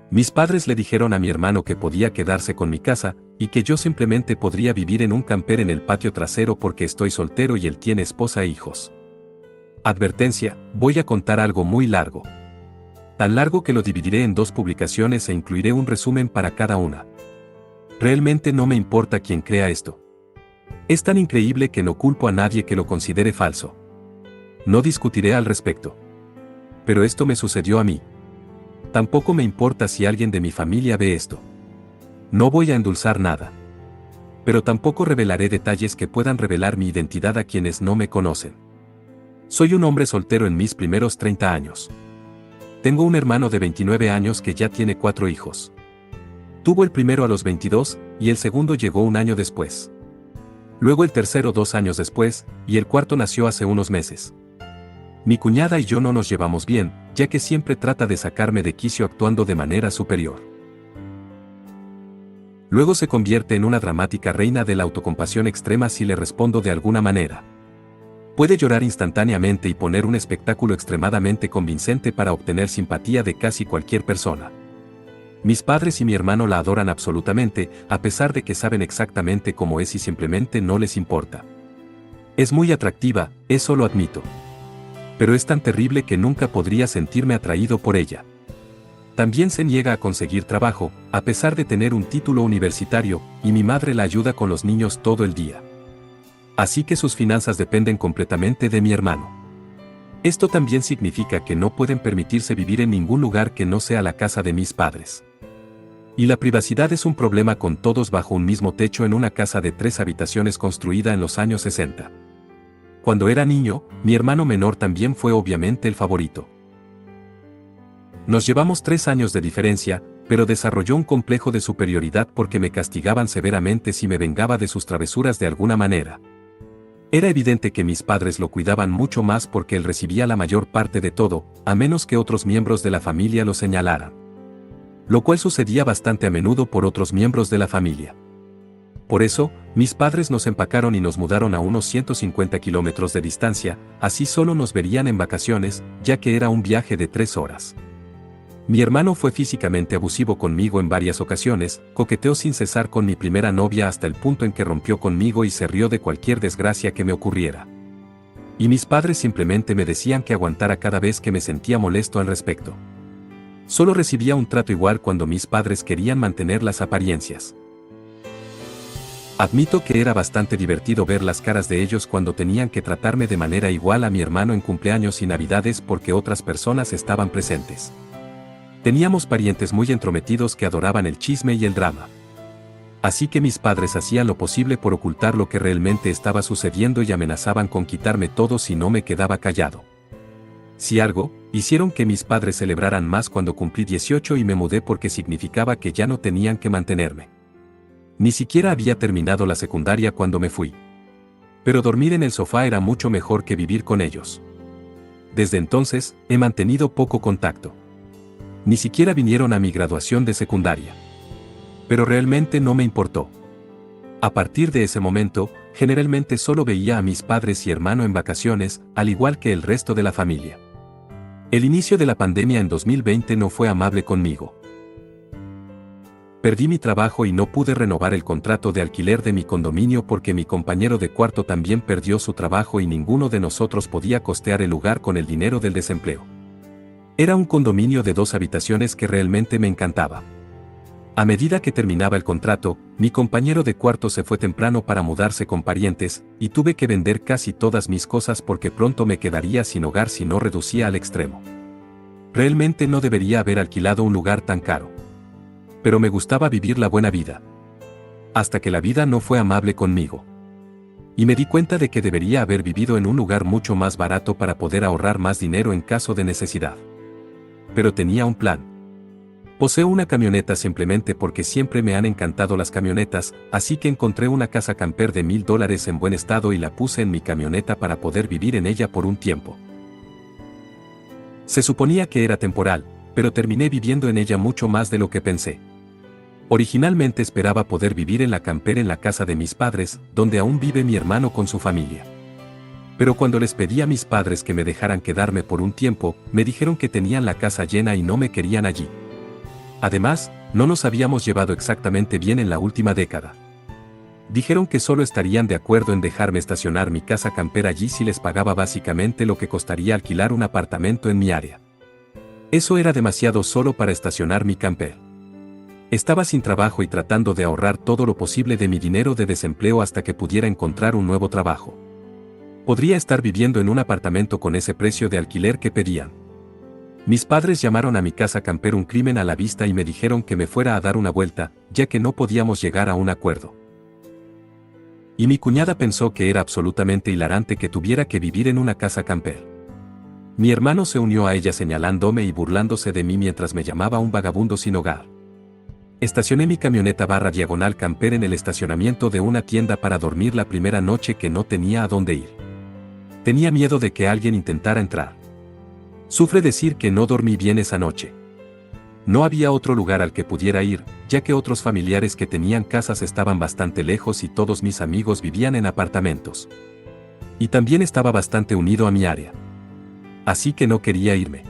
Mis padres le dijeron a mi hermano que podía quedarse con mi casa, y que yo simplemente podría vivir en un camper en el patio trasero porque estoy soltero y él tiene esposa e hijos. Advertencia, voy a contar algo muy largo. Tan largo que lo dividiré en 2 publicaciones e incluiré un resumen para cada una. Realmente no me importa quién crea esto. Es tan increíble que no culpo a nadie que lo considere falso. No discutiré al respecto. Pero esto me sucedió a mí. Tampoco me importa si alguien de mi familia ve esto. No voy a endulzar nada. Pero tampoco revelaré detalles que puedan revelar mi identidad a quienes no me conocen. Soy un hombre soltero en mis primeros 30 años. Tengo un hermano de 29 años que ya tiene 4 hijos. Tuvo el primero a los 22, y el segundo llegó un año después. Luego el tercero 2 años después, y el cuarto nació hace unos meses. Mi cuñada y yo no nos llevamos bien, ya que siempre trata de sacarme de quicio actuando de manera superior. Luego se convierte en una dramática reina de la autocompasión extrema si le respondo de alguna manera. Puede llorar instantáneamente y poner un espectáculo extremadamente convincente para obtener simpatía de casi cualquier persona. Mis padres y mi hermano la adoran absolutamente, a pesar de que saben exactamente cómo es y simplemente no les importa. Es muy atractiva, eso lo admito. Pero es tan terrible que nunca podría sentirme atraído por ella. También se niega a conseguir trabajo, a pesar de tener un título universitario, y mi madre la ayuda con los niños todo el día. Así que sus finanzas dependen completamente de mi hermano. Esto también significa que no pueden permitirse vivir en ningún lugar que no sea la casa de mis padres. Y la privacidad es un problema con todos bajo un mismo techo en una casa de 3 habitaciones construida en los años 60. Cuando era niño, mi hermano menor también fue obviamente el favorito. Nos llevamos 3 años de diferencia, pero desarrolló un complejo de superioridad porque me castigaban severamente si me vengaba de sus travesuras de alguna manera. Era evidente que mis padres lo cuidaban mucho más porque él recibía la mayor parte de todo, a menos que otros miembros de la familia lo señalaran. Lo cual sucedía bastante a menudo por otros miembros de la familia. Por eso, mis padres nos empacaron y nos mudaron a unos 150 kilómetros de distancia, así solo nos verían en vacaciones, ya que era un viaje de 3 horas. Mi hermano fue físicamente abusivo conmigo en varias ocasiones, coqueteó sin cesar con mi primera novia hasta el punto en que rompió conmigo y se rió de cualquier desgracia que me ocurriera. Y mis padres simplemente me decían que aguantara cada vez que me sentía molesto al respecto. Solo recibía un trato igual cuando mis padres querían mantener las apariencias. Admito que era bastante divertido ver las caras de ellos cuando tenían que tratarme de manera igual a mi hermano en cumpleaños y navidades porque otras personas estaban presentes. Teníamos parientes muy entrometidos que adoraban el chisme y el drama. Así que mis padres hacían lo posible por ocultar lo que realmente estaba sucediendo y amenazaban con quitarme todo si no me quedaba callado. Si algo, hicieron que mis padres celebraran más cuando cumplí 18 y me mudé porque significaba que ya no tenían que mantenerme. Ni siquiera había terminado la secundaria cuando me fui. Pero dormir en el sofá era mucho mejor que vivir con ellos. Desde entonces, he mantenido poco contacto. Ni siquiera vinieron a mi graduación de secundaria. Pero realmente no me importó. A partir de ese momento, generalmente solo veía a mis padres y hermano en vacaciones, al igual que el resto de la familia. El inicio de la pandemia en 2020 no fue amable conmigo. Perdí mi trabajo y no pude renovar el contrato de alquiler de mi condominio porque mi compañero de cuarto también perdió su trabajo y ninguno de nosotros podía costear el lugar con el dinero del desempleo. Era un condominio de 2 habitaciones que realmente me encantaba. A medida que terminaba el contrato, mi compañero de cuarto se fue temprano para mudarse con parientes, y tuve que vender casi todas mis cosas porque pronto me quedaría sin hogar si no reducía al extremo. Realmente no debería haber alquilado un lugar tan caro. Pero me gustaba vivir la buena vida. Hasta que la vida no fue amable conmigo. Y me di cuenta de que debería haber vivido en un lugar mucho más barato para poder ahorrar más dinero en caso de necesidad. Pero tenía un plan. Poseo una camioneta simplemente porque siempre me han encantado las camionetas, así que encontré una casa camper de $1000 en buen estado y la puse en mi camioneta para poder vivir en ella por un tiempo. Se suponía que era temporal, pero terminé viviendo en ella mucho más de lo que pensé. Originalmente esperaba poder vivir en la camper en la casa de mis padres, donde aún vive mi hermano con su familia. Pero cuando les pedí a mis padres que me dejaran quedarme por un tiempo, me dijeron que tenían la casa llena y no me querían allí. Además, no nos habíamos llevado exactamente bien en la última década. Dijeron que solo estarían de acuerdo en dejarme estacionar mi casa camper allí si les pagaba básicamente lo que costaría alquilar un apartamento en mi área. Eso era demasiado solo para estacionar mi camper. Estaba sin trabajo y tratando de ahorrar todo lo posible de mi dinero de desempleo hasta que pudiera encontrar un nuevo trabajo. Podría estar viviendo en un apartamento con ese precio de alquiler que pedían. Mis padres llamaron a mi casa camper un crimen a la vista y me dijeron que me fuera a dar una vuelta, ya que no podíamos llegar a un acuerdo. Y mi cuñada pensó que era absolutamente hilarante que tuviera que vivir en una casa camper. Mi hermano se unió a ella señalándome y burlándose de mí mientras me llamaba un vagabundo sin hogar. Estacioné mi camioneta /diagonal camper en el estacionamiento de una tienda para dormir la primera noche que no tenía a dónde ir. Tenía miedo de que alguien intentara entrar. Sufre decir que no dormí bien esa noche. No había otro lugar al que pudiera ir, ya que otros familiares que tenían casas estaban bastante lejos y todos mis amigos vivían en apartamentos. Y también estaba bastante unido a mi área. Así que no quería irme.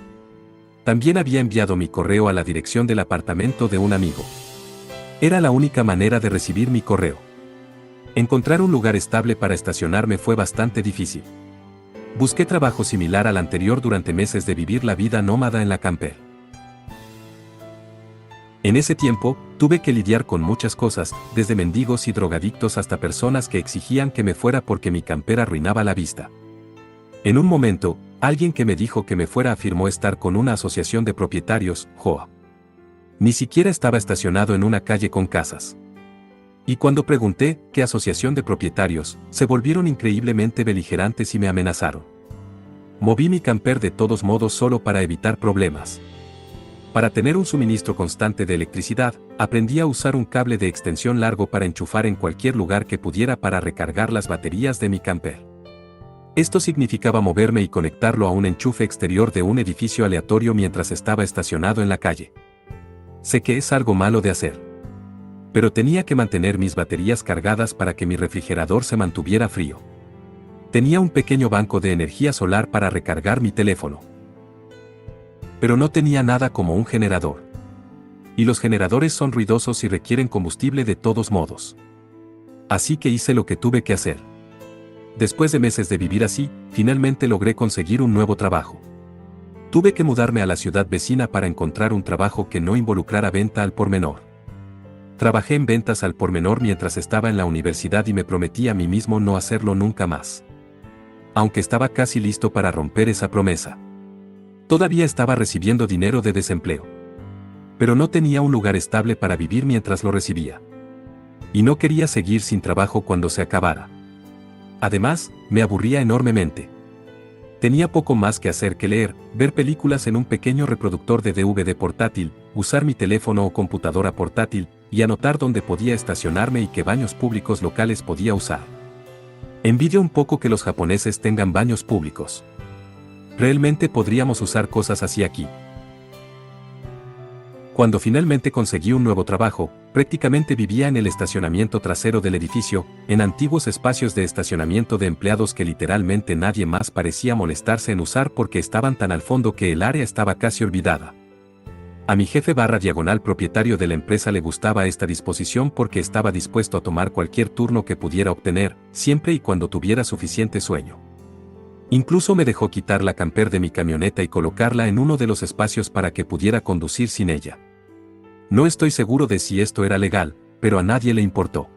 También había enviado mi correo a la dirección del apartamento de un amigo. Era la única manera de recibir mi correo. Encontrar un lugar estable para estacionarme fue bastante difícil. Busqué trabajo similar al anterior durante meses de vivir la vida nómada en la camper. En ese tiempo, tuve que lidiar con muchas cosas, desde mendigos y drogadictos hasta personas que exigían que me fuera porque mi camper arruinaba la vista. En un momento, alguien que me dijo que me fuera afirmó estar con una asociación de propietarios, JOA. Ni siquiera estaba estacionado en una calle con casas. Y cuando pregunté qué asociación de propietarios, se volvieron increíblemente beligerantes y me amenazaron. Moví mi camper de todos modos solo para evitar problemas. Para tener un suministro constante de electricidad, aprendí a usar un cable de extensión largo para enchufar en cualquier lugar que pudiera para recargar las baterías de mi camper. Esto significaba moverme y conectarlo a un enchufe exterior de un edificio aleatorio mientras estaba estacionado en la calle. Sé que es algo malo de hacer. Pero tenía que mantener mis baterías cargadas para que mi refrigerador se mantuviera frío. Tenía un pequeño banco de energía solar para recargar mi teléfono. Pero no tenía nada como un generador. Y los generadores son ruidosos y requieren combustible de todos modos. Así que hice lo que tuve que hacer. Después de meses de vivir así, finalmente logré conseguir un nuevo trabajo. Tuve que mudarme a la ciudad vecina para encontrar un trabajo que no involucrara venta al por menor. Trabajé en ventas al por menor mientras estaba en la universidad y me prometí a mí mismo no hacerlo nunca más. Aunque estaba casi listo para romper esa promesa. Todavía estaba recibiendo dinero de desempleo. Pero no tenía un lugar estable para vivir mientras lo recibía. Y no quería seguir sin trabajo cuando se acabara. Además, me aburría enormemente. Tenía poco más que hacer que leer, ver películas en un pequeño reproductor de DVD portátil, usar mi teléfono o computadora portátil, y anotar dónde podía estacionarme y qué baños públicos locales podía usar. Envidio un poco que los japoneses tengan baños públicos. Realmente podríamos usar cosas así aquí. Cuando finalmente conseguí un nuevo trabajo, prácticamente vivía en el estacionamiento trasero del edificio, en antiguos espacios de estacionamiento de empleados que literalmente nadie más parecía molestarse en usar porque estaban tan al fondo que el área estaba casi olvidada. A mi jefe /diagonal propietario de la empresa le gustaba esta disposición porque estaba dispuesto a tomar cualquier turno que pudiera obtener, siempre y cuando tuviera suficiente sueño. Incluso me dejó quitar la camper de mi camioneta y colocarla en uno de los espacios para que pudiera conducir sin ella. No estoy seguro de si esto era legal, pero a nadie le importó.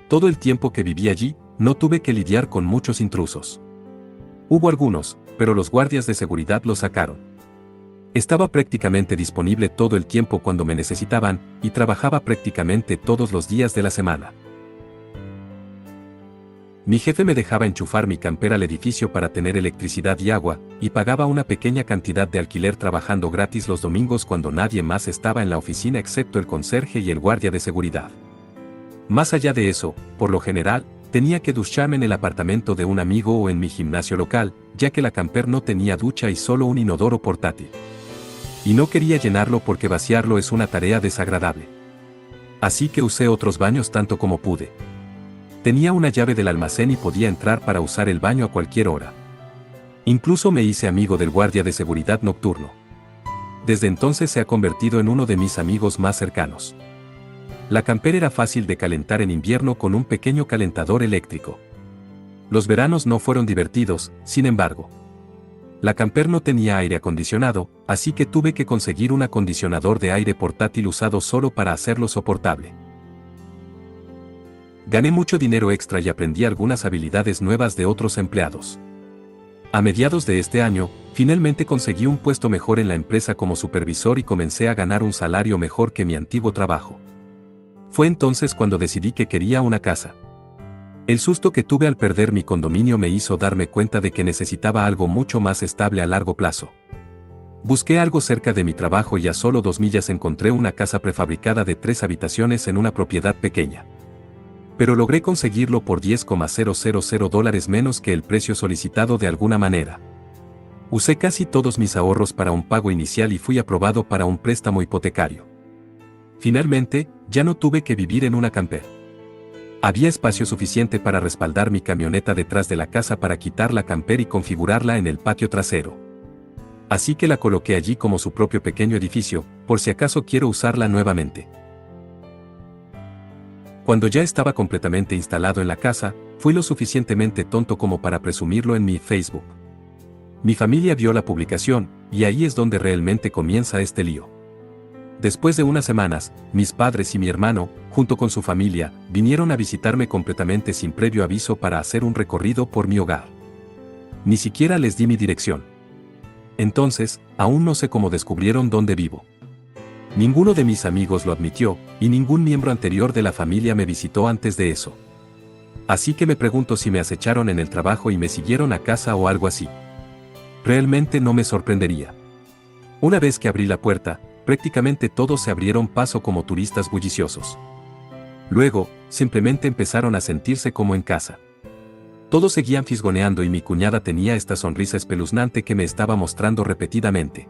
Todo el tiempo que viví allí, no tuve que lidiar con muchos intrusos. Hubo algunos, pero los guardias de seguridad lo sacaron. Estaba prácticamente disponible todo el tiempo cuando me necesitaban, y trabajaba prácticamente todos los días de la semana. Mi jefe me dejaba enchufar mi camper al edificio para tener electricidad y agua, y pagaba una pequeña cantidad de alquiler trabajando gratis los domingos cuando nadie más estaba en la oficina excepto el conserje y el guardia de seguridad. Más allá de eso, por lo general, tenía que ducharme en el apartamento de un amigo o en mi gimnasio local, ya que la camper no tenía ducha y solo un inodoro portátil. Y no quería llenarlo porque vaciarlo es una tarea desagradable. Así que usé otros baños tanto como pude. Tenía una llave del almacén y podía entrar para usar el baño a cualquier hora. Incluso me hice amigo del guardia de seguridad nocturno. Desde entonces se ha convertido en uno de mis amigos más cercanos. La camper era fácil de calentar en invierno con un pequeño calentador eléctrico. Los veranos no fueron divertidos, sin embargo. La camper no tenía aire acondicionado, así que tuve que conseguir un acondicionador de aire portátil usado solo para hacerlo soportable. Gané mucho dinero extra y aprendí algunas habilidades nuevas de otros empleados. A mediados de este año, finalmente conseguí un puesto mejor en la empresa como supervisor y comencé a ganar un salario mejor que mi antiguo trabajo. Fue entonces cuando decidí que quería una casa. El susto que tuve al perder mi condominio me hizo darme cuenta de que necesitaba algo mucho más estable a largo plazo. Busqué algo cerca de mi trabajo y a solo 2 millas encontré una casa prefabricada de 3 habitaciones en una propiedad pequeña. Pero logré conseguirlo por $10,000 menos que el precio solicitado de alguna manera. Usé casi todos mis ahorros para un pago inicial y fui aprobado para un préstamo hipotecario. Finalmente, ya no tuve que vivir en una camper. Había espacio suficiente para respaldar mi camioneta detrás de la casa para quitar la camper y configurarla en el patio trasero. Así que la coloqué allí como su propio pequeño edificio, por si acaso quiero usarla nuevamente. Cuando ya estaba completamente instalado en la casa, fui lo suficientemente tonto como para presumirlo en mi Facebook. Mi familia vio la publicación, y ahí es donde realmente comienza este lío. Después de unas semanas, mis padres y mi hermano, junto con su familia, vinieron a visitarme completamente sin previo aviso para hacer un recorrido por mi hogar. Ni siquiera les di mi dirección. Entonces, aún no sé cómo descubrieron dónde vivo. Ninguno de mis amigos lo admitió, y ningún miembro anterior de la familia me visitó antes de eso. Así que me pregunto si me acecharon en el trabajo y me siguieron a casa o algo así. Realmente no me sorprendería. Una vez que abrí la puerta, prácticamente todos se abrieron paso como turistas bulliciosos. Luego, simplemente empezaron a sentirse como en casa. Todos seguían fisgoneando y mi cuñada tenía esta sonrisa espeluznante que me estaba mostrando repetidamente.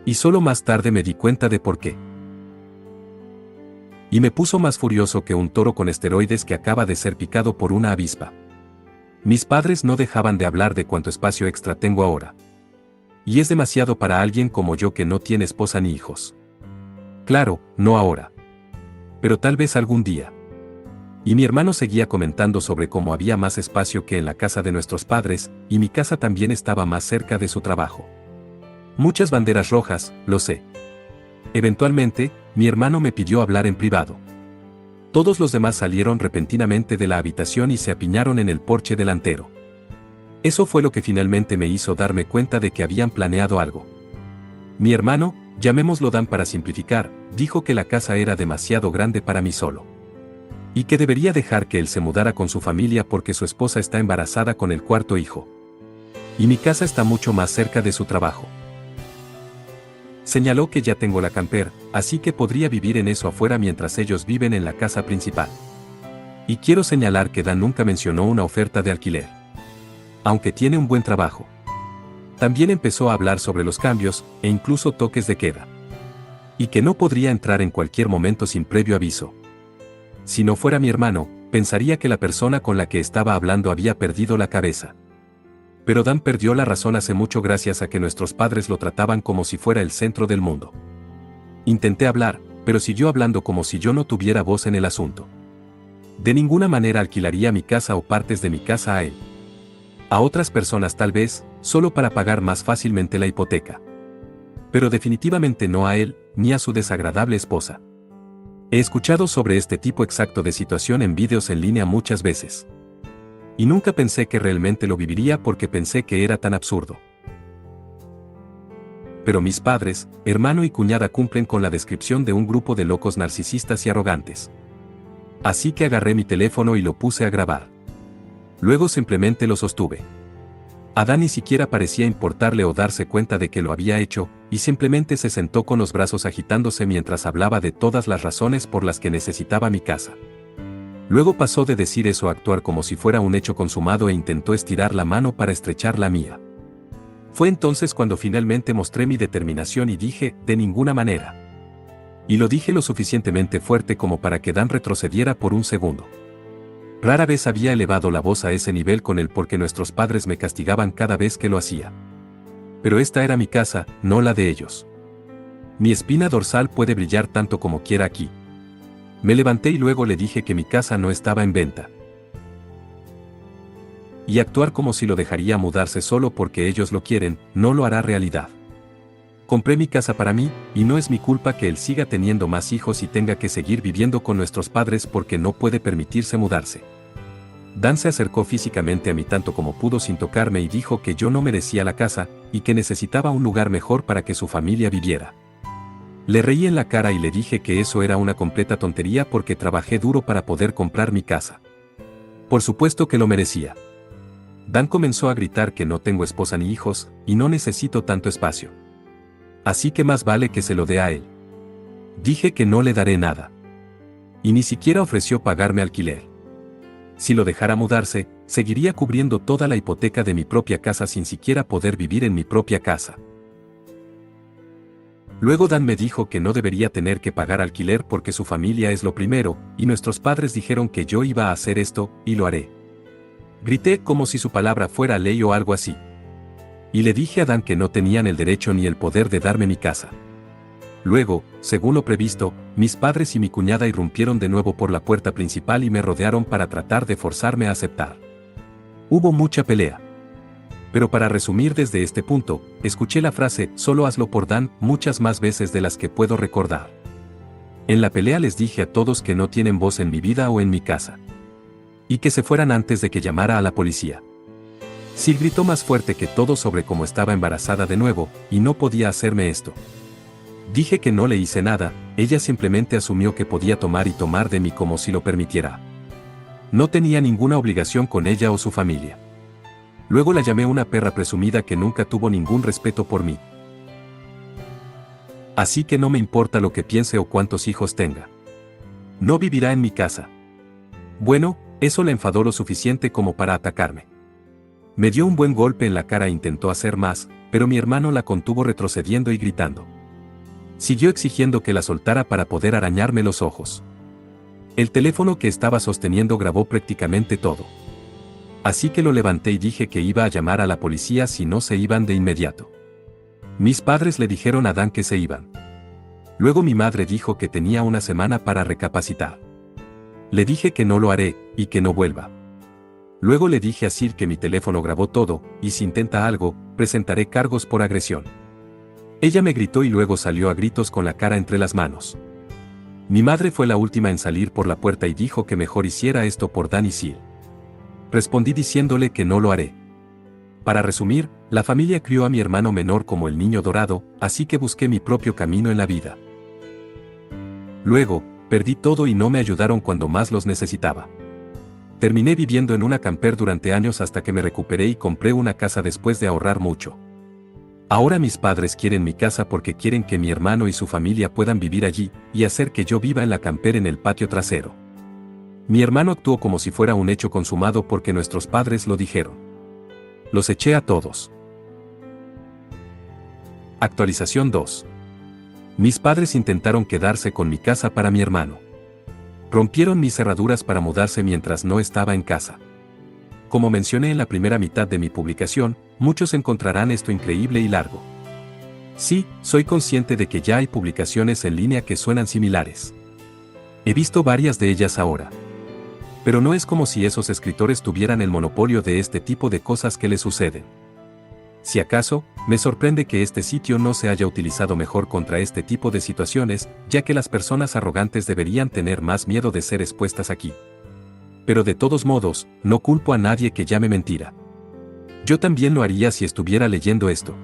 Y solo más tarde me di cuenta de por qué. Y me puso más furioso que un toro con esteroides que acaba de ser picado por una avispa. Mis padres no dejaban de hablar de cuánto espacio extra tengo ahora. Y es demasiado para alguien como yo que no tiene esposa ni hijos. Claro, no ahora. Pero tal vez algún día. Y mi hermano seguía comentando sobre cómo había más espacio que en la casa de nuestros padres, y mi casa también estaba más cerca de su trabajo. Muchas banderas rojas, lo sé. Eventualmente, mi hermano me pidió hablar en privado. Todos los demás salieron repentinamente de la habitación y se apiñaron en el porche delantero. Eso fue lo que finalmente me hizo darme cuenta de que habían planeado algo. Mi hermano, llamémoslo Dan para simplificar, dijo que la casa era demasiado grande para mí solo. Y que debería dejar que él se mudara con su familia porque su esposa está embarazada con el 4.º hijo. Y mi casa está mucho más cerca de su trabajo. Señaló que ya tengo la camper, así que podría vivir en eso afuera mientras ellos viven en la casa principal. Y quiero señalar que Dan nunca mencionó una oferta de alquiler. Aunque tiene un buen trabajo. También empezó a hablar sobre los cambios, e incluso toques de queda. Y que no podría entrar en cualquier momento sin previo aviso. Si no fuera mi hermano, pensaría que la persona con la que estaba hablando había perdido la cabeza. Pero Dan perdió la razón hace mucho gracias a que nuestros padres lo trataban como si fuera el centro del mundo. Intenté hablar, pero siguió hablando como si yo no tuviera voz en el asunto. De ninguna manera alquilaría mi casa o partes de mi casa a él. A otras personas tal vez, solo para pagar más fácilmente la hipoteca. Pero definitivamente no a él, ni a su desagradable esposa. He escuchado sobre este tipo exacto de situación en vídeos en línea muchas veces. Y nunca pensé que realmente lo viviría porque pensé que era tan absurdo. Pero mis padres, hermano y cuñada cumplen con la descripción de un grupo de locos narcisistas y arrogantes. Así que agarré mi teléfono y lo puse a grabar. Luego simplemente lo sostuve. A Dan ni siquiera parecía importarle o darse cuenta de que lo había hecho, y simplemente se sentó con los brazos agitándose mientras hablaba de todas las razones por las que necesitaba mi casa. Luego pasó de decir eso a actuar como si fuera un hecho consumado e intentó estirar la mano para estrechar la mía. Fue entonces cuando finalmente mostré mi determinación y dije, de ninguna manera. Y lo dije lo suficientemente fuerte como para que Dan retrocediera por un segundo. Rara vez había elevado la voz a ese nivel con él porque nuestros padres me castigaban cada vez que lo hacía. Pero esta era mi casa, no la de ellos. Mi espina dorsal puede brillar tanto como quiera aquí. Me levanté y luego le dije que mi casa no estaba en venta. Y actuar como si lo dejaría mudarse solo porque ellos lo quieren, no lo hará realidad. Compré mi casa para mí, y no es mi culpa que él siga teniendo más hijos y tenga que seguir viviendo con nuestros padres porque no puede permitirse mudarse. Dan se acercó físicamente a mí tanto como pudo sin tocarme y dijo que yo no merecía la casa, y que necesitaba un lugar mejor para que su familia viviera. Le reí en la cara y le dije que eso era una completa tontería porque trabajé duro para poder comprar mi casa. Por supuesto que lo merecía. Dan comenzó a gritar que no tengo esposa ni hijos, y no necesito tanto espacio. Así que más vale que se lo dé a él. Dije que no le daré nada. Y ni siquiera ofreció pagarme alquiler. Si lo dejara mudarse, seguiría cubriendo toda la hipoteca de mi propia casa sin siquiera poder vivir en mi propia casa. Luego Dan me dijo que no debería tener que pagar alquiler porque su familia es lo primero, y nuestros padres dijeron que yo iba a hacer esto, y lo haré. Grité como si su palabra fuera ley o algo así. Y le dije a Dan que no tenían el derecho ni el poder de darme mi casa. Luego, según lo previsto, mis padres y mi cuñada irrumpieron de nuevo por la puerta principal y me rodearon para tratar de forzarme a aceptar. Hubo mucha pelea. Pero para resumir desde este punto, escuché la frase "solo hazlo por Dan" muchas más veces de las que puedo recordar. En la pelea les dije a todos que no tienen voz en mi vida o en mi casa. Y que se fueran antes de que llamara a la policía. Sil gritó más fuerte que todo sobre cómo estaba embarazada de nuevo, y no podía hacerme esto. Dije que no le hice nada, ella simplemente asumió que podía tomar y tomar de mí como si lo permitiera. No tenía ninguna obligación con ella o su familia. Luego la llamé una perra presumida que nunca tuvo ningún respeto por mí. Así que no me importa lo que piense o cuántos hijos tenga. No vivirá en mi casa. Bueno, eso le enfadó lo suficiente como para atacarme. Me dio un buen golpe en la cara e intentó hacer más, pero mi hermano la contuvo retrocediendo y gritando. Siguió exigiendo que la soltara para poder arañarme los ojos. El teléfono que estaba sosteniendo grabó prácticamente todo. Así que lo levanté y dije que iba a llamar a la policía si no se iban de inmediato. Mis padres le dijeron a Dan que se iban. Luego mi madre dijo que tenía una semana para recapacitar. Le dije que no lo haré, y que no vuelva. Luego le dije a Sil que mi teléfono grabó todo, y si intenta algo, presentaré cargos por agresión. Ella me gritó y luego salió a gritos con la cara entre las manos. Mi madre fue la última en salir por la puerta y dijo que mejor hiciera esto por Dan y Sil. Respondí diciéndole que no lo haré. Para resumir, la familia crió a mi hermano menor como el niño dorado, así que busqué mi propio camino en la vida. Luego, perdí todo y no me ayudaron cuando más los necesitaba. Terminé viviendo en una camper durante años hasta que me recuperé y compré una casa después de ahorrar mucho. Ahora mis padres quieren mi casa porque quieren que mi hermano y su familia puedan vivir allí, y hacer que yo viva en la camper en el patio trasero. Mi hermano actuó como si fuera un hecho consumado porque nuestros padres lo dijeron. Los eché a todos. Actualización 2. Mis padres intentaron quedarse con mi casa para mi hermano. Rompieron mis cerraduras para mudarse mientras no estaba en casa. Como mencioné en la primera mitad de mi publicación, muchos encontrarán esto increíble y largo. Sí, soy consciente de que ya hay publicaciones en línea que suenan similares. He visto varias de ellas ahora. Pero no es como si esos escritores tuvieran el monopolio de este tipo de cosas que les suceden. Si acaso, me sorprende que este sitio no se haya utilizado mejor contra este tipo de situaciones, ya que las personas arrogantes deberían tener más miedo de ser expuestas aquí. Pero de todos modos, no culpo a nadie que llame mentira. Yo también lo haría si estuviera leyendo esto.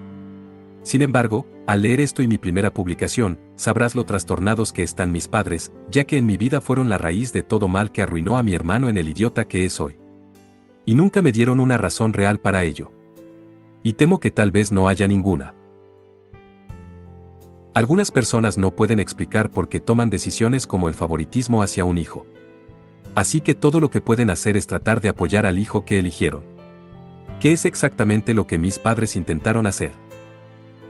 Sin embargo, al leer esto y mi primera publicación, sabrás lo trastornados que están mis padres, ya que en mi vida fueron la raíz de todo mal que arruinó a mi hermano en el idiota que es hoy. Y nunca me dieron una razón real para ello. Y temo que tal vez no haya ninguna. Algunas personas no pueden explicar por qué toman decisiones como el favoritismo hacia un hijo. Así que todo lo que pueden hacer es tratar de apoyar al hijo que eligieron. Que es exactamente lo que mis padres intentaron hacer.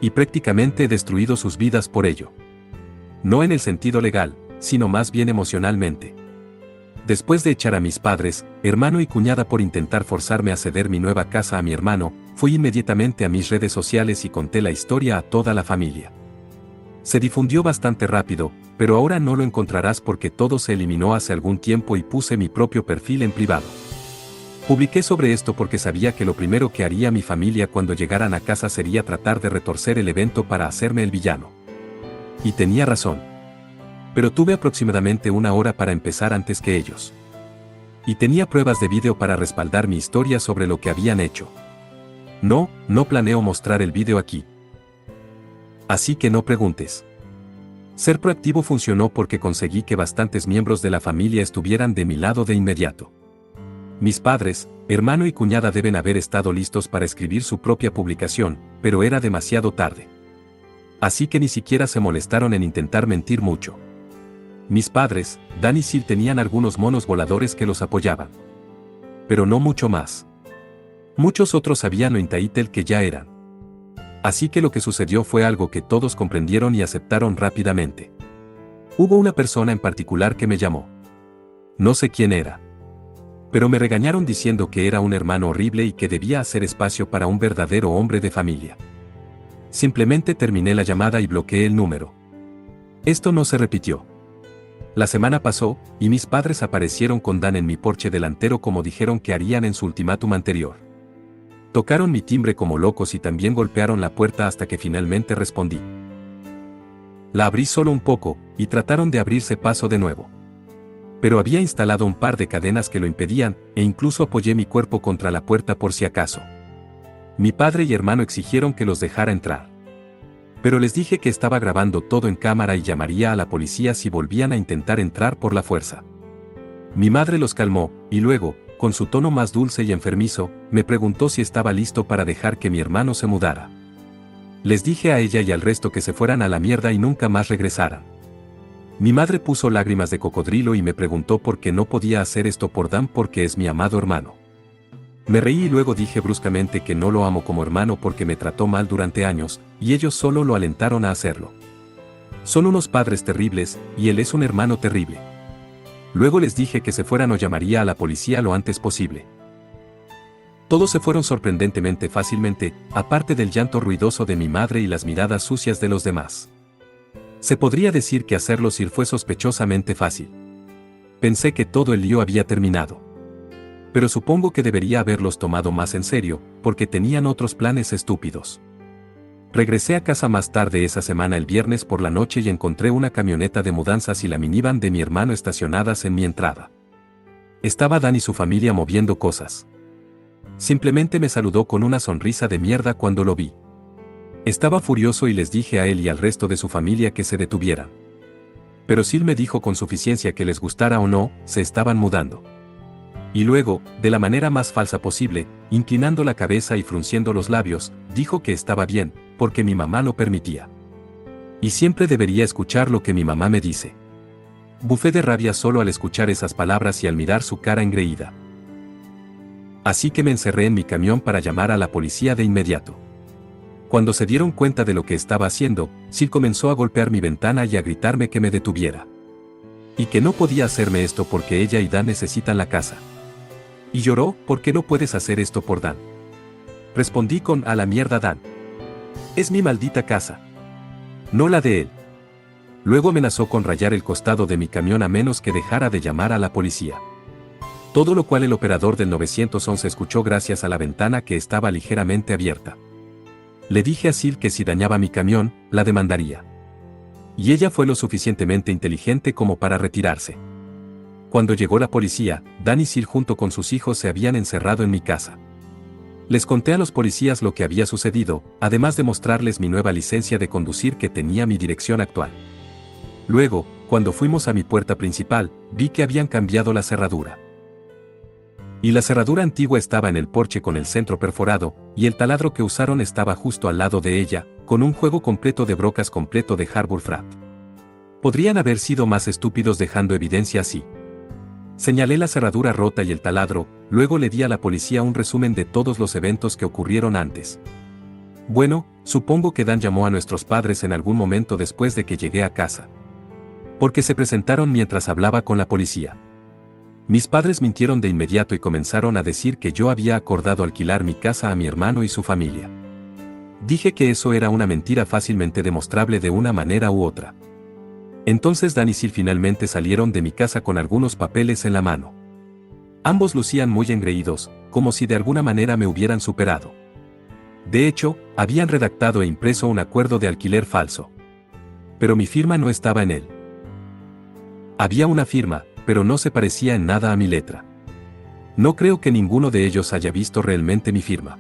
Y prácticamente he destruido sus vidas por ello. No en el sentido legal, sino más bien emocionalmente. Después de echar a mis padres, hermano y cuñada por intentar forzarme a ceder mi nueva casa a mi hermano, fui inmediatamente a mis redes sociales y conté la historia a toda la familia. Se difundió bastante rápido, pero ahora no lo encontrarás porque todo se eliminó hace algún tiempo y puse mi propio perfil en privado. Publiqué sobre esto porque sabía que lo primero que haría mi familia cuando llegaran a casa sería tratar de retorcer el evento para hacerme el villano. Y tenía razón. Pero tuve aproximadamente una hora para empezar antes que ellos. Y tenía pruebas de vídeo para respaldar mi historia sobre lo que habían hecho. No planeo mostrar el vídeo aquí. Así que no preguntes. Ser proactivo funcionó porque conseguí que bastantes miembros de la familia estuvieran de mi lado de inmediato. Mis padres, hermano y cuñada deben haber estado listos para escribir su propia publicación, pero era demasiado tarde. Así que ni siquiera se molestaron en intentar mentir mucho. Mis padres, Dan y Sil, tenían algunos monos voladores que los apoyaban. Pero no mucho más. Muchos otros sabían lo Intaítel que ya eran. Así que lo que sucedió fue algo que todos comprendieron y aceptaron rápidamente. Hubo una persona en particular que me llamó. No sé quién era. Pero me regañaron diciendo que era un hermano horrible y que debía hacer espacio para un verdadero hombre de familia. Simplemente terminé la llamada y bloqueé el número. Esto no se repitió. La semana pasó, y mis padres aparecieron con Dan en mi porche delantero como dijeron que harían en su ultimátum anterior. Tocaron mi timbre como locos y también golpearon la puerta hasta que finalmente respondí. La abrí solo un poco, y trataron de abrirse paso de nuevo. Pero había instalado un par de cadenas que lo impedían, e incluso apoyé mi cuerpo contra la puerta por si acaso. Mi padre y hermano exigieron que los dejara entrar. Pero les dije que estaba grabando todo en cámara y llamaría a la policía si volvían a intentar entrar por la fuerza. Mi madre los calmó, y luego, con su tono más dulce y enfermizo, me preguntó si estaba listo para dejar que mi hermano se mudara. Les dije a ella y al resto que se fueran a la mierda y nunca más regresaran. Mi madre puso lágrimas de cocodrilo y me preguntó por qué no podía hacer esto por Dan porque es mi amado hermano. Me reí y luego dije bruscamente que no lo amo como hermano porque me trató mal durante años, y ellos solo lo alentaron a hacerlo. Son unos padres terribles, y él es un hermano terrible. Luego les dije que se fueran o llamaría a la policía lo antes posible. Todos se fueron sorprendentemente fácilmente, aparte del llanto ruidoso de mi madre y las miradas sucias de los demás. Se podría decir que hacerlos ir fue sospechosamente fácil. Pensé que todo el lío había terminado. Pero supongo que debería haberlos tomado más en serio, porque tenían otros planes estúpidos. Regresé a casa más tarde esa semana el viernes por la noche y encontré una camioneta de mudanzas y la minivan de mi hermano estacionadas en mi entrada. Estaba Dan y su familia moviendo cosas. Simplemente me saludó con una sonrisa de mierda cuando lo vi. Estaba furioso y les dije a él y al resto de su familia que se detuvieran. Pero Sil me dijo con suficiencia que les gustara o no, se estaban mudando. Y luego, de la manera más falsa posible, inclinando la cabeza y frunciendo los labios, dijo que estaba bien, porque mi mamá lo permitía. Y siempre debería escuchar lo que mi mamá me dice. Bufé de rabia solo al escuchar esas palabras y al mirar su cara engreída. Así que me encerré en mi camión para llamar a la policía de inmediato. Cuando se dieron cuenta de lo que estaba haciendo, Sil comenzó a golpear mi ventana y a gritarme que me detuviera. Y que no podía hacerme esto porque ella y Dan necesitan la casa. Y lloró, ¿por qué no puedes hacer esto por Dan? Respondí con, a la mierda Dan. Es mi maldita casa. No la de él. Luego amenazó con rayar el costado de mi camión a menos que dejara de llamar a la policía. Todo lo cual el operador del 911 escuchó gracias a la ventana que estaba ligeramente abierta. Le dije a Sil que si dañaba mi camión, la demandaría. Y ella fue lo suficientemente inteligente como para retirarse. Cuando llegó la policía, Dan y Sil junto con sus hijos se habían encerrado en mi casa. Les conté a los policías lo que había sucedido, además de mostrarles mi nueva licencia de conducir que tenía mi dirección actual. Luego, cuando fuimos a mi puerta principal, vi que habían cambiado la cerradura. Y la cerradura antigua estaba en el porche con el centro perforado, y el taladro que usaron estaba justo al lado de ella, con un juego completo de brocas completo de Harbor Freight. Podrían haber sido más estúpidos dejando evidencia así. Señalé la cerradura rota y el taladro, luego le di a la policía un resumen de todos los eventos que ocurrieron antes. Bueno, supongo que Dan llamó a nuestros padres en algún momento después de que llegué a casa. Porque se presentaron mientras hablaba con la policía. Mis padres mintieron de inmediato y comenzaron a decir que yo había acordado alquilar mi casa a mi hermano y su familia. Dije que eso era una mentira fácilmente demostrable de una manera u otra. Entonces Dan y Sil finalmente salieron de mi casa con algunos papeles en la mano. Ambos lucían muy engreídos, como si de alguna manera me hubieran superado. De hecho, habían redactado e impreso un acuerdo de alquiler falso. Pero mi firma no estaba en él. Había una firma, pero no se parecía en nada a mi letra. No creo que ninguno de ellos haya visto realmente mi firma.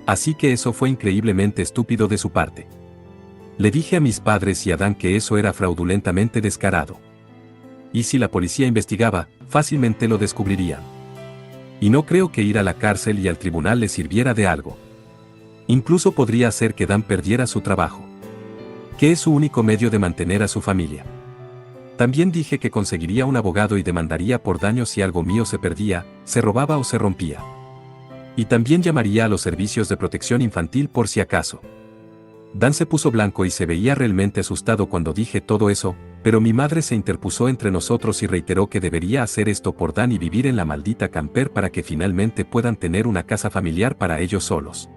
Así que eso fue increíblemente estúpido de su parte. Le dije a mis padres y a Dan que eso era fraudulentamente descarado. Y si la policía investigaba, fácilmente lo descubrirían. Y no creo que ir a la cárcel y al tribunal le sirviera de algo. Incluso podría hacer que Dan perdiera su trabajo, que es su único medio de mantener a su familia. También dije que conseguiría un abogado y demandaría por daños si algo mío se perdía, se robaba o se rompía. Y también llamaría a los servicios de protección infantil por si acaso. Dan se puso blanco y se veía realmente asustado cuando dije todo eso, pero mi madre se interpuso entre nosotros y reiteró que debería hacer esto por Dan y vivir en la maldita camper para que finalmente puedan tener una casa familiar para ellos solos.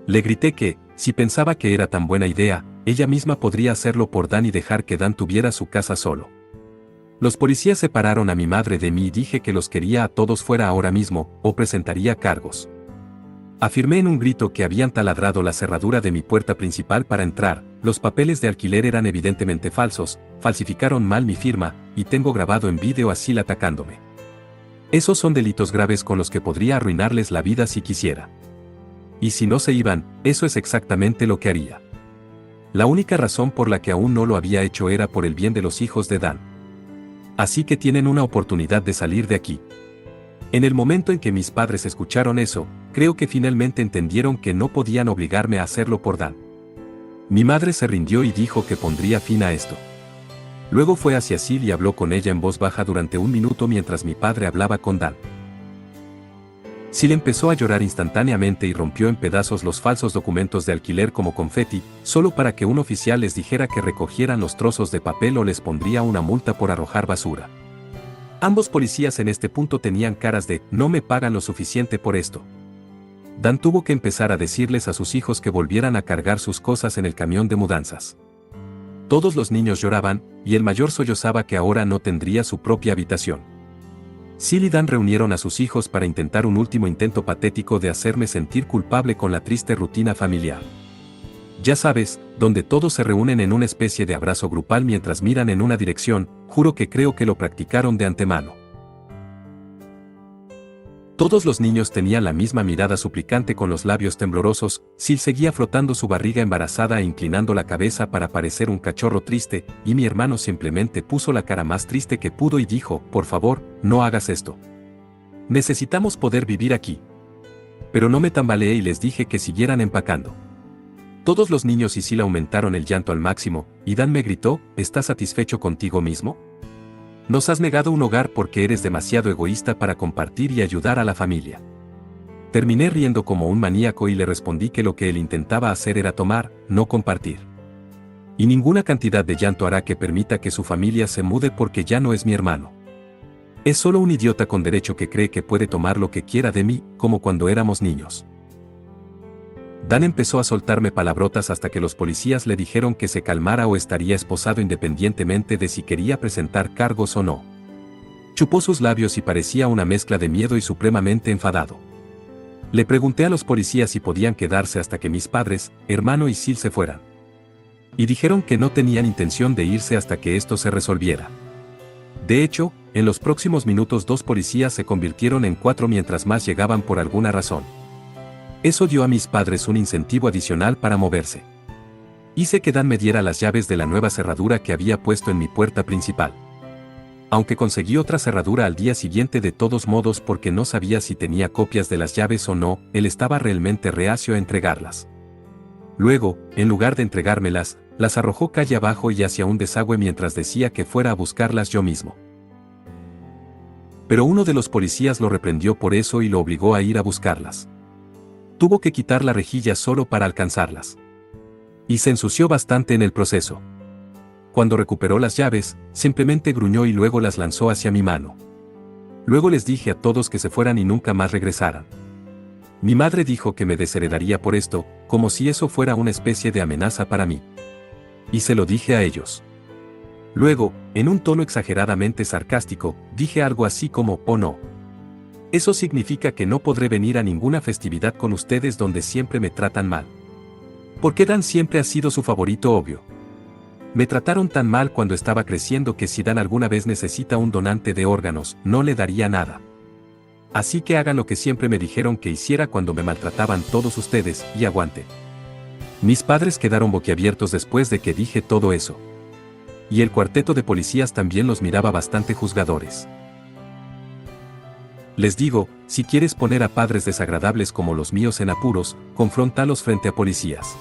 Le grité que, si pensaba que era tan buena idea, ella misma podría hacerlo por Dan y dejar que Dan tuviera su casa solo. Los policías separaron a mi madre de mí y dije que los quería a todos fuera ahora mismo, o presentaría cargos. Afirmé en un grito que habían taladrado la cerradura de mi puerta principal para entrar, los papeles de alquiler eran evidentemente falsos, falsificaron mal mi firma, y tengo grabado en vídeo a Sil atacándome. Esos son delitos graves con los que podría arruinarles la vida si quisiera. Y si no se iban, eso es exactamente lo que haría. La única razón por la que aún no lo había hecho era por el bien de los hijos de Dan. Así que tienen una oportunidad de salir de aquí. En el momento en que mis padres escucharon eso, creo que finalmente entendieron que no podían obligarme a hacerlo por Dan. Mi madre se rindió y dijo que pondría fin a esto. Luego fue hacia Sil y habló con ella en voz baja durante un minuto mientras mi padre hablaba con Dan. Sil empezó a llorar instantáneamente y rompió en pedazos los falsos documentos de alquiler como confeti, solo para que un oficial les dijera que recogieran los trozos de papel o les pondría una multa por arrojar basura. Ambos policías en este punto tenían caras de «no me pagan lo suficiente por esto». Dan tuvo que empezar a decirles a sus hijos que volvieran a cargar sus cosas en el camión de mudanzas. Todos los niños lloraban, y el mayor sollozaba que ahora no tendría su propia habitación. Sil y Dan reunieron a sus hijos para intentar un último intento patético de hacerme sentir culpable con la triste rutina familiar. Ya sabes, donde todos se reúnen en una especie de abrazo grupal mientras miran en una dirección, juro que creo que lo practicaron de antemano. Todos los niños tenían la misma mirada suplicante con los labios temblorosos. Sil seguía frotando su barriga embarazada e inclinando la cabeza para parecer un cachorro triste, y mi hermano simplemente puso la cara más triste que pudo y dijo, «Por favor, no hagas esto. Necesitamos poder vivir aquí». Pero no me tambaleé y les dije que siguieran empacando. Todos los niños y Sil aumentaron el llanto al máximo, y Dan me gritó, «¿Estás satisfecho contigo mismo? Nos has negado un hogar porque eres demasiado egoísta para compartir y ayudar a la familia». Terminé riendo como un maníaco y le respondí que lo que él intentaba hacer era tomar, no compartir. Y ninguna cantidad de llanto hará que permita que su familia se mude porque ya no es mi hermano. Es solo un idiota con derecho que cree que puede tomar lo que quiera de mí, como cuando éramos niños. Dan empezó a soltarme palabrotas hasta que los policías le dijeron que se calmara o estaría esposado independientemente de si quería presentar cargos o no. Chupó sus labios y parecía una mezcla de miedo y supremamente enfadado. Le pregunté a los policías si podían quedarse hasta que mis padres, hermano y Sil se fueran. Y dijeron que no tenían intención de irse hasta que esto se resolviera. De hecho, en los próximos minutos 2 policías se convirtieron en 4 mientras más llegaban por alguna razón. Eso dio a mis padres un incentivo adicional para moverse. Hice que Dan me diera las llaves de la nueva cerradura que había puesto en mi puerta principal. Aunque conseguí otra cerradura al día siguiente de todos modos porque no sabía si tenía copias de las llaves o no, él estaba realmente reacio a entregarlas. Luego, en lugar de entregármelas, las arrojó calle abajo y hacia un desagüe mientras decía que fuera a buscarlas yo mismo. Pero uno de los policías lo reprendió por eso y lo obligó a ir a buscarlas. Tuvo que quitar la rejilla solo para alcanzarlas. Y se ensució bastante en el proceso. Cuando recuperó las llaves, simplemente gruñó y luego las lanzó hacia mi mano. Luego les dije a todos que se fueran y nunca más regresaran. Mi madre dijo que me desheredaría por esto, como si eso fuera una especie de amenaza para mí. Y se lo dije a ellos. Luego, en un tono exageradamente sarcástico, dije algo así como, oh no. Eso significa que no podré venir a ninguna festividad con ustedes donde siempre me tratan mal. Porque Dan siempre ha sido su favorito obvio. Me trataron tan mal cuando estaba creciendo que si Dan alguna vez necesita un donante de órganos, no le daría nada. Así que hagan lo que siempre me dijeron que hiciera cuando me maltrataban todos ustedes, y aguante. Mis padres quedaron boquiabiertos después de que dije todo eso. Y el cuarteto de policías también los miraba bastante juzgadores. Les digo, si quieres poner a padres desagradables como los míos en apuros, confróntalos frente a policías.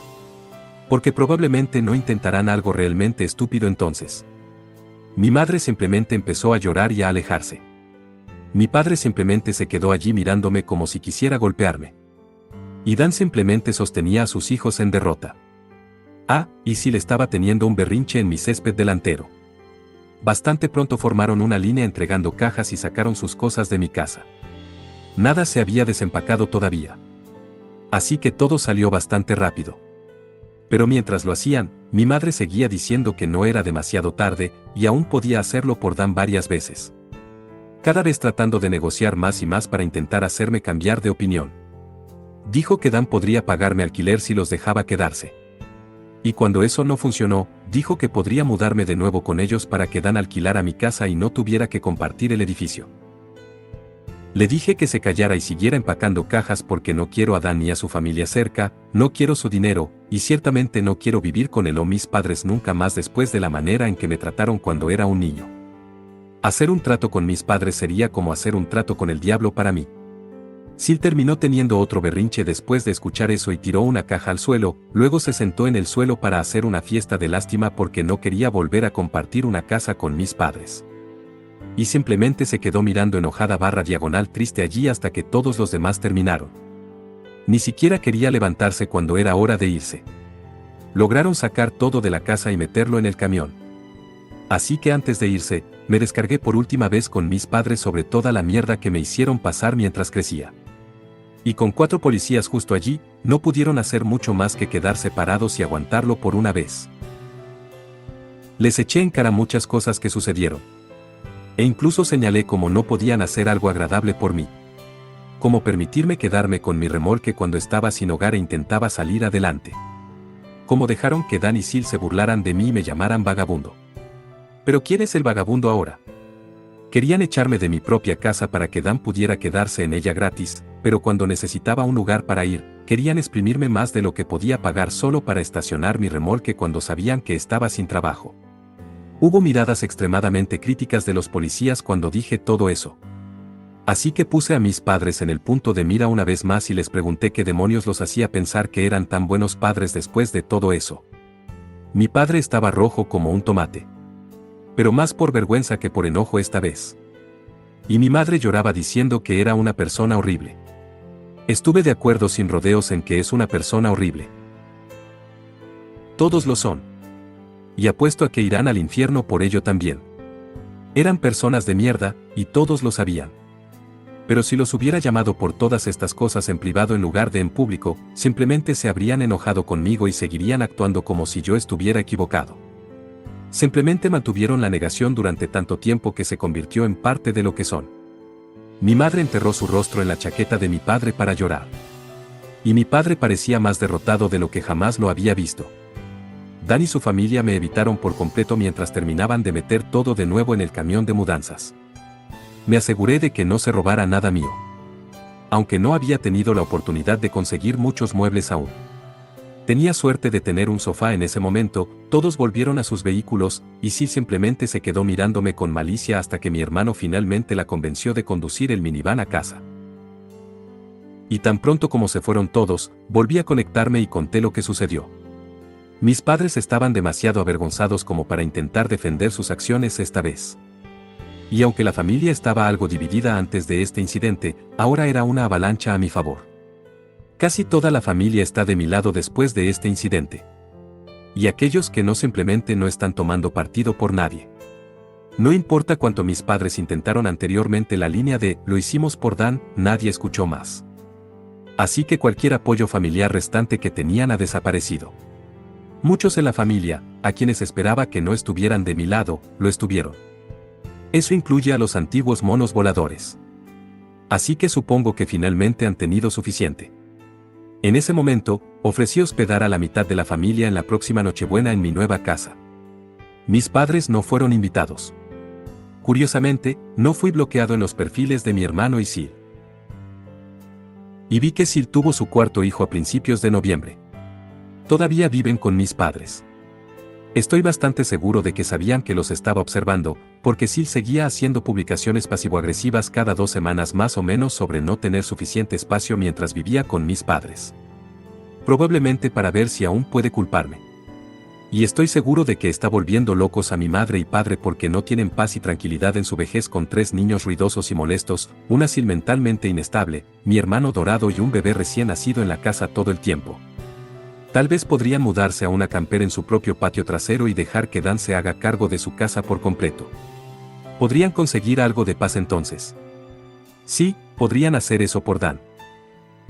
Porque probablemente no intentarán algo realmente estúpido entonces. Mi madre simplemente empezó a llorar y a alejarse. Mi padre simplemente se quedó allí mirándome como si quisiera golpearme. Y Dan simplemente sostenía a sus hijos en derrota. Ah, y Sil estaba teniendo un berrinche en mi césped delantero. Bastante pronto formaron una línea entregando cajas y sacaron sus cosas de mi casa. Nada se había desempacado todavía. Así que todo salió bastante rápido. Pero mientras lo hacían, mi madre seguía diciendo que no era demasiado tarde, y aún podía hacerlo por Dan varias veces. Cada vez tratando de negociar más y más para intentar hacerme cambiar de opinión. Dijo que Dan podría pagarme alquiler si los dejaba quedarse. Y cuando eso no funcionó, dijo que podría mudarme de nuevo con ellos para que Dan alquilara mi casa y no tuviera que compartir el edificio. Le dije que se callara y siguiera empacando cajas porque no quiero a Dan ni a su familia cerca, no quiero su dinero, y ciertamente no quiero vivir con él o mis padres nunca más después de la manera en que me trataron cuando era un niño. Hacer un trato con mis padres sería como hacer un trato con el diablo para mí. Sil terminó teniendo otro berrinche después de escuchar eso y tiró una caja al suelo, luego se sentó en el suelo para hacer una fiesta de lástima porque no quería volver a compartir una casa con mis padres. Y simplemente se quedó mirando enojada / triste allí hasta que todos los demás terminaron. Ni siquiera quería levantarse cuando era hora de irse. Lograron sacar todo de la casa y meterlo en el camión. Así que antes de irse, me descargué por última vez con mis padres sobre toda la mierda que me hicieron pasar mientras crecía. Y con 4 policías justo allí, no pudieron hacer mucho más que quedarse parados y aguantarlo por una vez. Les eché en cara muchas cosas que sucedieron. E incluso señalé cómo no podían hacer algo agradable por mí. Como permitirme quedarme con mi remolque cuando estaba sin hogar e intentaba salir adelante. Como dejaron que Dan y Sil se burlaran de mí y me llamaran vagabundo. ¿Pero quién es el vagabundo ahora? Querían echarme de mi propia casa para que Dan pudiera quedarse en ella gratis, pero cuando necesitaba un lugar para ir, querían exprimirme más de lo que podía pagar solo para estacionar mi remolque cuando sabían que estaba sin trabajo. Hubo miradas extremadamente críticas de los policías cuando dije todo eso. Así que puse a mis padres en el punto de mira una vez más y les pregunté qué demonios los hacía pensar que eran tan buenos padres después de todo eso. Mi padre estaba rojo como un tomate. Pero más por vergüenza que por enojo esta vez. Y mi madre lloraba diciendo que era una persona horrible. Estuve de acuerdo sin rodeos en que es una persona horrible. Todos lo son. Y apuesto a que irán al infierno por ello también. Eran personas de mierda, y todos lo sabían. Pero si los hubiera llamado por todas estas cosas en privado en lugar de en público, simplemente se habrían enojado conmigo y seguirían actuando como si yo estuviera equivocado. Simplemente mantuvieron la negación durante tanto tiempo que se convirtió en parte de lo que son. Mi madre enterró su rostro en la chaqueta de mi padre para llorar. Y mi padre parecía más derrotado de lo que jamás lo había visto. Dan y su familia me evitaron por completo mientras terminaban de meter todo de nuevo en el camión de mudanzas. Me aseguré de que no se robara nada mío. Aunque no había tenido la oportunidad de conseguir muchos muebles aún. Tenía suerte de tener un sofá en ese momento, todos volvieron a sus vehículos, y Sil simplemente se quedó mirándome con malicia hasta que mi hermano finalmente la convenció de conducir el minivan a casa. Y tan pronto como se fueron todos, volví a conectarme y conté lo que sucedió. Mis padres estaban demasiado avergonzados como para intentar defender sus acciones esta vez. Y aunque la familia estaba algo dividida antes de este incidente, ahora era una avalancha a mi favor. Casi toda la familia está de mi lado después de este incidente. Y aquellos que no simplemente no están tomando partido por nadie. No importa cuánto mis padres intentaron anteriormente la línea de "lo hicimos por Dan", nadie escuchó más. Así que cualquier apoyo familiar restante que tenían ha desaparecido. Muchos en la familia, a quienes esperaba que no estuvieran de mi lado, lo estuvieron. Eso incluye a los antiguos monos voladores. Así que supongo que finalmente han tenido suficiente. En ese momento, ofrecí hospedar a la mitad de la familia en la próxima Nochebuena en mi nueva casa. Mis padres no fueron invitados. Curiosamente, no fui bloqueado en los perfiles de mi hermano y Sil. Y vi que Sil tuvo su cuarto hijo a principios de noviembre. Todavía viven con mis padres. Estoy bastante seguro de que sabían que los estaba observando, porque Sil seguía haciendo publicaciones pasivo-agresivas cada 2 semanas más o menos sobre no tener suficiente espacio mientras vivía con mis padres. Probablemente para ver si aún puede culparme. Y estoy seguro de que está volviendo locos a mi madre y padre porque no tienen paz y tranquilidad en su vejez con 3 niños ruidosos y molestos, una Sil mentalmente inestable, mi hermano dorado y un bebé recién nacido en la casa todo el tiempo. Tal vez podrían mudarse a una camper en su propio patio trasero y dejar que Dan se haga cargo de su casa por completo. ¿Podrían conseguir algo de paz entonces? Sí, podrían hacer eso por Dan.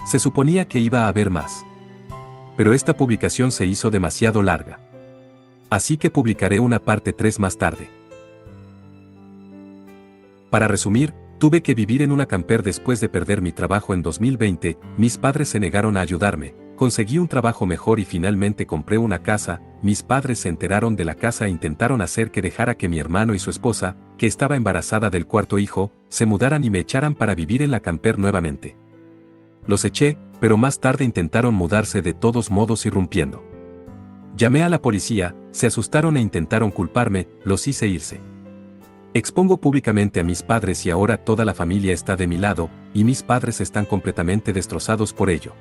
Se suponía que iba a haber más. Pero esta publicación se hizo demasiado larga. Así que publicaré una parte 3 más tarde. Para resumir, tuve que vivir en una camper después de perder mi trabajo en 2020, mis padres se negaron a ayudarme. Conseguí un trabajo mejor y finalmente compré una casa, mis padres se enteraron de la casa e intentaron hacer que dejara que mi hermano y su esposa, que estaba embarazada del cuarto hijo, se mudaran y me echaran para vivir en la camper nuevamente. Los eché, pero más tarde intentaron mudarse de todos modos irrumpiendo. Llamé a la policía, se asustaron e intentaron culparme, los hice irse. Expongo públicamente a mis padres y ahora toda la familia está de mi lado, y mis padres están completamente destrozados por ello.